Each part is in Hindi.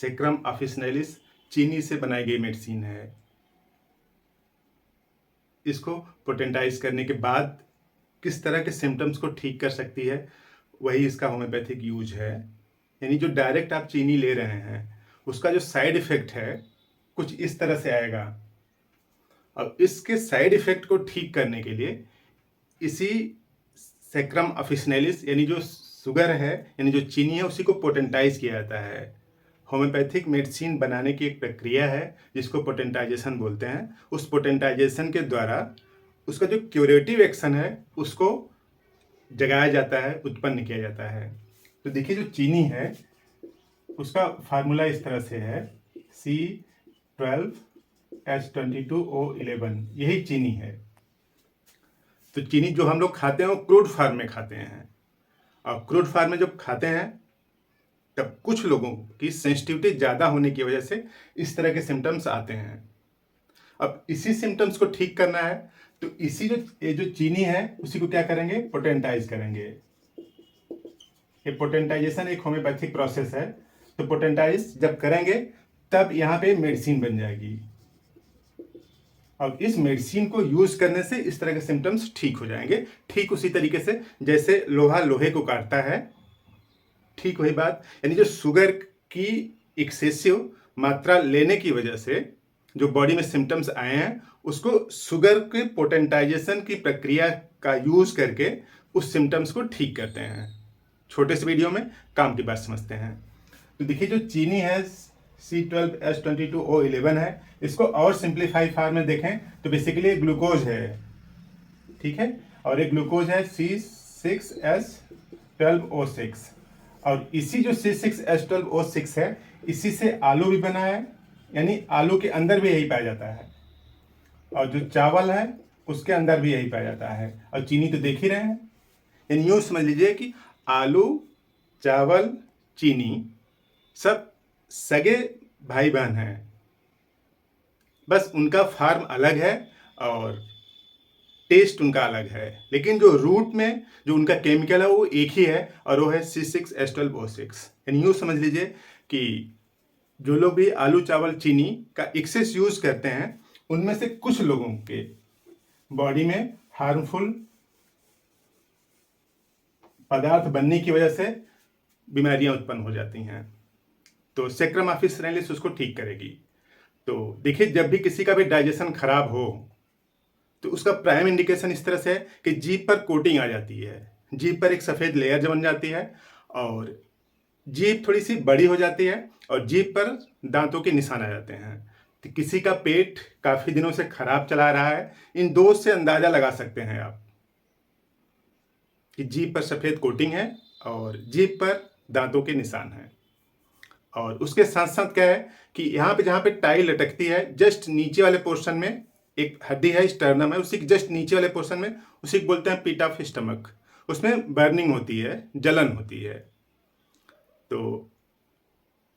सेक्रम ऑफिशिनैलिस चीनी से बनाई गई मेडिसिन है। इसको पोटेंटाइज करने के बाद किस तरह के सिम्टम्स को ठीक कर सकती है, वही इसका होम्योपैथिक यूज है। यानी जो डायरेक्ट आप चीनी ले रहे हैं उसका जो साइड इफेक्ट है कुछ इस तरह से आएगा। अब इसके साइड इफेक्ट को ठीक करने के लिए इसी सेक्रम ऑफिशिनैलिस यानी जो शुगर है यानी जो चीनी है उसी को पोटेंटाइज किया जाता है। होम्योपैथिक मेडिसिन बनाने की एक प्रक्रिया है जिसको पोटेंटाइजेशन बोलते हैं। उस पोटेंटाइजेशन के द्वारा उसका जो क्यूरेटिव एक्शन है उसको जगाया जाता है, उत्पन्न किया जाता है। तो देखिए जो चीनी है उसका फार्मूला इस तरह से है C12H22O11, यही चीनी है। तो चीनी जो हम लोग खाते हैं वो क्रूड फॉर्म में खाते हैं, और क्रूड फॉर्म में जब खाते हैं तब कुछ लोगों की सेंसिटिविटी ज़्यादा होने की वजह से इस तरह के सिम्टम्स आते हैं। अब इसी सिम्टम्स को ठीक करना है तो इसी ये जो चीनी है उसी को क्या करेंगे, पोटेंटाइज करेंगे। ये पोटेंटाइजेशन एक होम्योपैथिक प्रोसेस है। तो पोटेंटाइज जब करेंगे तब यहाँ पे मेडिसिन बन जाएगी। अब इस मेडिसिन को यूज करने से इस तरह के सिम्टम्स ठीक हो जाएंगे। ठीक उसी तरीके से जैसे लोहा लोहे को काटता है, ठीक वही बात। यानी जो शुगर की एक्सेसिव मात्रा लेने की वजह से जो बॉडी में सिम्टम्स आए हैं उसको शुगर के पोटेंटाइजेशन की प्रक्रिया का यूज करके उस सिम्टम्स को ठीक करते हैं। छोटे से वीडियो में काम की बात समझते हैं। तो देखिए जो चीनी है C12H22O11 है, इसको और सिंप्लीफाई फॉर्म में देखें तो बेसिकली ग्लूकोज है, ठीक है, और एक ग्लूकोज है C6H12O6, और इसी जो C6H12O6 है इसी से आलू भी बना है, यानी आलू के अंदर भी यही पाया जाता है, और जो चावल है उसके अंदर भी यही पाया जाता है, और चीनी तो देख ही रहे हैं। यानी यूँ समझ लीजिए कि आलू, चावल, चीनी सब सगे भाई बहन हैं, बस उनका फार्म अलग है और टेस्ट उनका अलग है, लेकिन जो रूट में जो उनका केमिकल है वो एक ही है और वो है C6H12O6। यानी यूँ समझ लीजिए कि जो लोग भी आलू, चावल, चीनी का एक्सेस यूज करते हैं उनमें से कुछ लोगों के बॉडी में हार्मफुल पदार्थ बनने की वजह से बीमारियां उत्पन्न हो जाती हैं। तो सेक्रम ऑफिशिनैलिस उसको ठीक करेगी। तो देखिए जब भी किसी का भी डाइजेशन खराब हो तो उसका प्राइम इंडिकेशन इस तरह से है कि जीभ पर कोटिंग आ जाती है, जीभ पर एक सफ़ेद लेयर जम जाती है और जीभ थोड़ी सी बड़ी हो जाती है और जीभ पर दांतों के निशान आ जाते हैं। तो किसी का पेट काफ़ी दिनों से खराब चला रहा है, इन दो से अंदाज़ा लगा सकते हैं आप कि जीभ पर सफ़ेद कोटिंग है और जीभ पर दांतों के निशान हैं। और उसके साथ साथ क्या है कि यहाँ पे जहाँ पे टाई लटकती है जस्ट नीचे वाले पोर्शन में एक हड्डी है, स्टर्नम है, उसी के जस्ट नीचे वाले पोर्शन में उसी को बोलते हैं पिट ऑफ स्टमक, उसमें बर्निंग होती है, जलन होती है। तो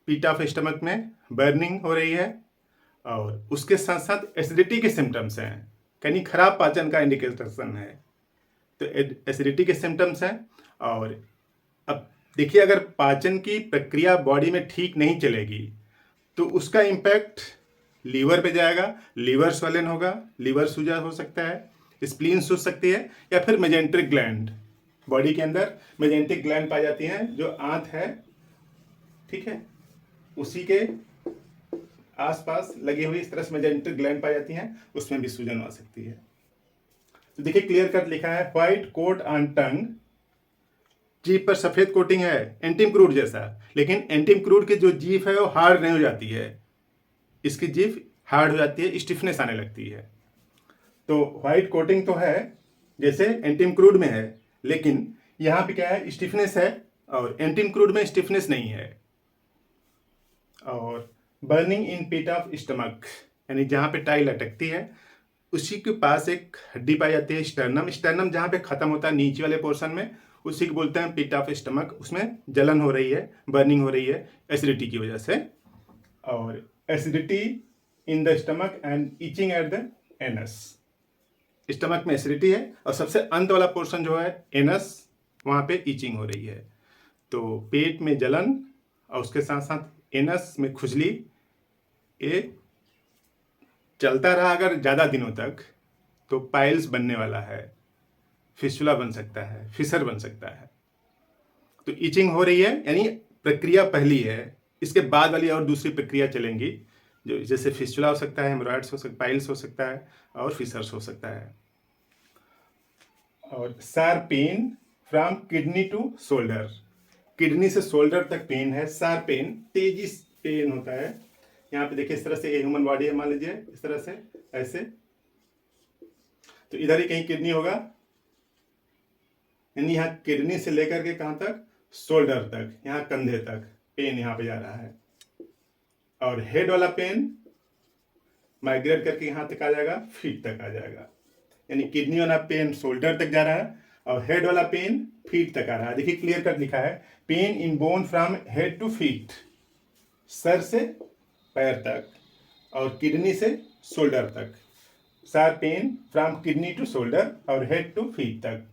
पिट ऑफ स्टमक में बर्निंग हो रही है और उसके साथ साथ एसिडिटी के सिम्टम्स हैं, यानी खराब पाचन का इंडिकेशन है। तो एसिडिटी के सिम्टम्स हैं। और अब देखिए अगर पाचन की प्रक्रिया बॉडी में ठीक नहीं चलेगी तो उसका इम्पैक्ट लीवर पे जाएगा, लीवर स्वलन होगा, लीवर सूजा हो सकता है, स्प्लीन सूज सकती है, या फिर मेजेंट्रिक ग्लैंड, बॉडी के अंदर मेजेंट्रिक ग्लैंड पाई जाती हैं जो आंत है, ठीक है, उसी के आसपास लगी हुई इस तरह से मेजेंट्रिक ग्लैंड पाई जाती हैं, उसमें भी सूजन आ सकती है। तो देखिए क्लियर कट लिखा है व्हाइट कोट ऑन टंग, जीभ पर सफेद कोटिंग है एंटीम क्रूड जैसा, लेकिन एंटीम क्रूड की जो जीभ है वो हार्ड नहीं हो जाती है, इसकी जीभ हार्ड हो जाती है, स्टिफनेस आने लगती है। तो व्हाइट कोटिंग तो है जैसे एंटीम क्रूड में है, लेकिन यहाँ पे क्या है, स्टिफनेस है, और एंटीम क्रूड में स्टिफनेस नहीं है। और burning in pit of stomach, यानी जहाँ पे टाई लटकती है उसी के पास एक हड्डी पाई जाती है, स्टर्नम, स्टर्नम जहाँ पे खत्म होता है नीचे वाले पोर्शन में, उसी को बोलते हैं पिट ऑफ स्टमक। उसमें जलन हो रही है, बर्निंग हो रही है एसिडिटी की वजह से, और acidity in the stomach and itching at the anus. Stomach में एसिडिटी है और सबसे अंत वाला पोर्शन जो है एनस, वहाँ पे इचिंग हो रही है। तो पेट में जलन और उसके साथ साथ एनस में खुजली, ये चलता रहा अगर ज़्यादा दिनों तक तो पाइल्स बनने वाला है, फिस्टुला बन सकता है, फिसर बन सकता है। तो इचिंग हो रही है यानी प्रक्रिया पहली है, इसके बाद वाली और दूसरी प्रक्रिया चलेंगी, जो जैसे फिस्टुला हो सकता है, हेमोरॉइड्स हो सकता, पाइल्स हो सकता है और फिसर्स हो सकता है। और sharp pain from kidney to shoulder, kidney से शोल्डर तक पेन है। शार्प पेन, तेजी से पेन होता है। यहाँ पे देखिए इस तरह से, ये ह्यूमन बॉडी है, मान लीजिए इस तरह से, ऐसे, तो इधर ही कहीं किडनी होगा, यानी यहाँ किडनी से लेकर के कहाँ तक, शोल्डर तक, यहाँ कंधे तक पेन यहाँ पे जा रहा है। और हेड वाला पेन माइग्रेट करके यहाँ तक आ जाएगा, फीट तक आ जाएगा, यानी किडनी वाला पेन शोल्डर तक जा रहा है और हेड वाला पेन फीट तक आ रहा है। देखिए क्लियर कट लिखा है, pain in bone from head to feet, सर से पैर तक और किडनी से शोल्डर तक। Sharp pain from kidney to shoulder और हेड टू फीट तक।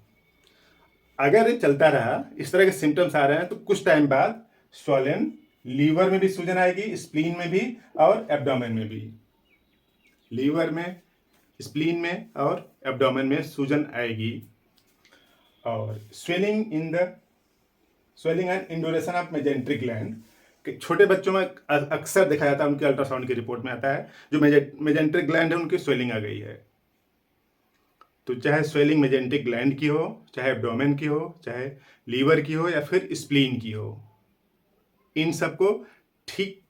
अगर ये चलता रहा, इस तरह के सिम्टम्स आ रहे हैं, तो कुछ टाइम बाद स्वॉलन, लीवर में भी सूजन आएगी, स्प्लीन में भी और एब्डोमेन में भी। लीवर में, स्प्लीन में और एब्डोमेन में सूजन आएगी। और swelling and इंडोरेशन of mesenteric gland, छोटे बच्चों में अक्सर देखा जाता है, उनके अल्ट्रासाउंड की रिपोर्ट में आता है, जो मेजेंट्रिक ग्लैंड है उनकी स्वेलिंग आ गई है। तो चाहे स्वेलिंग मेजेंट्रिक ग्लैंड की हो, चाहे एब्डोमेन की हो, चाहे लीवर की हो या फिर स्प्लीन की हो, इन सबको ठीक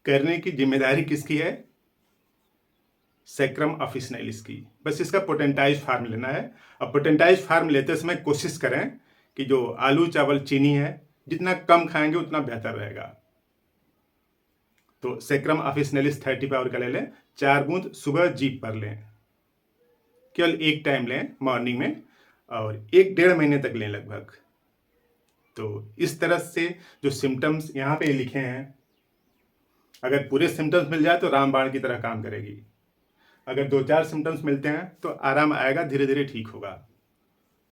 करने की जिम्मेदारी किसकी है, सैक्रम ऑफिसिनालिस की। बस इसका पोटेंटाइज फार्म लेना है, और पोटेंटाइज फार्म लेते समय कोशिश करें कि जो आलू चावल चीनी है, जितना कम खाएंगे उतना बेहतर रहेगा। तो सैक्रम ऑफिसिनालिस 30 पावर का ले लें, 4 बूंद सुबह जीभ पर लें, केवल एक टाइम लें मॉर्निंग में, और 1-1.5 महीने तक लें लगभग। तो इस तरह से जो सिम्टम्स यहाँ पे लिखे हैं, अगर पूरे सिम्टम्स मिल जाए तो रामबाण की तरह काम करेगी। अगर 2-4 सिम्टम्स मिलते हैं तो आराम आएगा, धीरे धीरे ठीक होगा।